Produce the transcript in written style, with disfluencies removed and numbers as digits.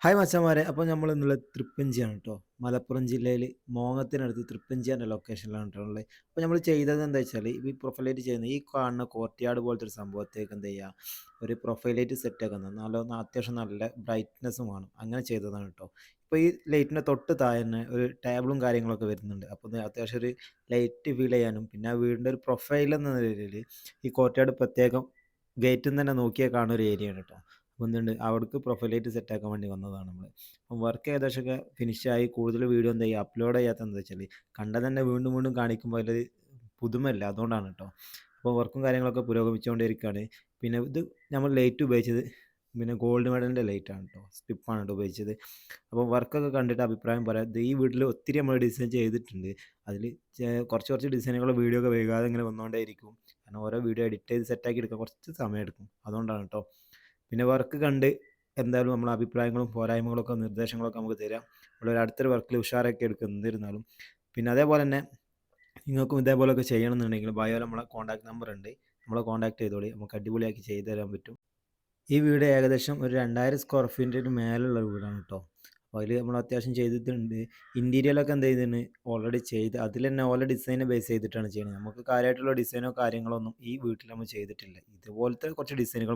Hi മച്ചാമാരെ, അപ്പോൾ നമ്മൾ ഇന്നുള്ള തൃപ്പഞ്ചിയാണ് കേട്ടോ. മലപ്പുറം ജില്ലയിൽ മോങ്ങത്തിനടുത്ത് തൃപ്പഞ്ചി എന്ന ലൊക്കേഷനിലാണ് കേട്ടോ ഉള്ളത്. അപ്പോൾ നമ്മൾ ചെയ്തത് എന്താ വെച്ചാൽ ഈ പ്രൊഫൈലായിട്ട് ചെയ്യുന്ന ഈ കാണുന്ന കോർട്ട്യാർഡ് പോലത്തെ ഒരു സംഭവത്തേക്ക് എന്ത് ചെയ്യുക, ഒരു പ്രൊഫൈലായിട്ട് സെറ്റ് ആക്കുന്നത് നല്ല അത്യാവശ്യം നല്ല ബ്രൈറ്റ്നസ്സും വേണം, അങ്ങനെ ചെയ്തതാണ് കേട്ടോ. ഇപ്പോൾ ഈ ലൈറ്റിൻ്റെ തൊട്ട് താഴെ തന്നെ ഒരു ടേബിളും കാര്യങ്ങളൊക്കെ വരുന്നുണ്ട്. അപ്പോൾ ഇത് അത്യാവശ്യം ഒരു ലൈറ്റ് ഫീൽ ചെയ്യാനും പിന്നെ ആ വീടിൻ്റെ ഒരു പ്രൊഫൈൽ എന്ന നിലയിൽ ഈ കോർട്ട്യാർഡ് പ്രത്യേകം ഗേറ്റിൽ നിന്ന് തന്നെ നോക്കിയാൽ കാണുന്ന ഒരു ഏരിയയാണ് കേട്ടോ. അപ്പോൾ എന്തുണ്ട് അവിടേക്ക് പ്രൊഫൈലായിട്ട് സെറ്റ് ആക്കാൻ വേണ്ടി വന്നതാണ് നമ്മൾ. അപ്പം വർക്ക് ഏകദേശമൊക്കെ ഫിനിഷായി. കൂടുതൽ വീഡിയോ എന്താ ചെയ്യുക, അപ്ലോഡ് ചെയ്യാത്തത് എന്താ വെച്ചാൽ കണ്ടാൽ തന്നെ വീണ്ടും വീണ്ടും കാണിക്കുമ്പോൾ അതിലൊരു പുതുമയില്ല, അതുകൊണ്ടാണ് കേട്ടോ. അപ്പോൾ വർക്കും കാര്യങ്ങളൊക്കെ പുരോഗമിച്ചുകൊണ്ടിരിക്കുകയാണ്. പിന്നെ ഇത് നമ്മൾ ലൈറ്റ് ഉപയോഗിച്ചത് പിന്നെ ഗോൾഡ് മെഡലിൻ്റെ ലൈറ്റാണ് കേട്ടോ, സ്ട്രിപ്പാണ് കേട്ടോ ഉപയോഗിച്ചത്. അപ്പോൾ വർക്കൊക്കെ കണ്ടിട്ട് അഭിപ്രായം പറയാം. ഇത് ഈ വീട്ടിൽ ഒത്തിരി നമ്മൾ ഡിസൈൻ ചെയ്തിട്ടുണ്ട്. അതിൽ കുറച്ച് കുറച്ച് ഡിസൈനുകൾ വീഡിയോ ഒക്കെ വൈകാതെ ഇങ്ങനെ വന്നുകൊണ്ടേയിരിക്കും. കാരണം ഓരോ വീഡിയോ എഡിറ്റ് ചെയ്ത് സെറ്റാക്കി എടുക്കാൻ കുറച്ച് സമയം എടുക്കും, അതുകൊണ്ടാണ് കേട്ടോ. പിന്നെ വർക്ക് കണ്ട് എന്തായാലും നമ്മളെ അഭിപ്രായങ്ങളും പോരായ്മകളൊക്കെ നിർദ്ദേശങ്ങളൊക്കെ നമുക്ക് തരാം. നമ്മളൊരു അടുത്തൊരു വർക്കിൽ ഉഷാറാക്കി എടുക്കും എന്നിരുന്നാലും. പിന്നെ അതേപോലെ തന്നെ നിങ്ങൾക്കും ഇതേപോലെയൊക്കെ ചെയ്യണമെന്നുണ്ടെങ്കിൽ ബയോയിൽ നമ്മളെ കോൺടാക്ട് നമ്പർ ഉണ്ട്, നമ്മളെ കോൺടാക്ട് ചെയ്തോളി, നമുക്ക് അടിപൊളിയാക്കി ചെയ്തു തരാൻ പറ്റും. ഈ വീട് ഏകദേശം ഒരു 2000 സ്ക്വയർ ഫീറ്റിന് മേലുള്ള വീടാണ് കേട്ടോ. അപ്പോൾ അതിൽ നമ്മൾ അത്യാവശ്യം ചെയ്തിട്ടുണ്ട്. ഇൻറ്റീരിയലൊക്കെ എന്ത് ചെയ്തിട്ടുണ്ട്, ഓൾറെഡി ചെയ്ത് അതിൽ തന്നെ ഓരോ ഡിസൈനെ ബേസ് ചെയ്തിട്ടാണ് ചെയ്യുന്നത്. നമുക്ക് കാര്യമായിട്ടുള്ള ഡിസൈനോ കാര്യങ്ങളോ ഒന്നും ഈ വീട്ടിൽ നമ്മൾ ചെയ്തിട്ടില്ല. ഇതുപോലത്തെ കുറച്ച് ഡിസൈനുകൾ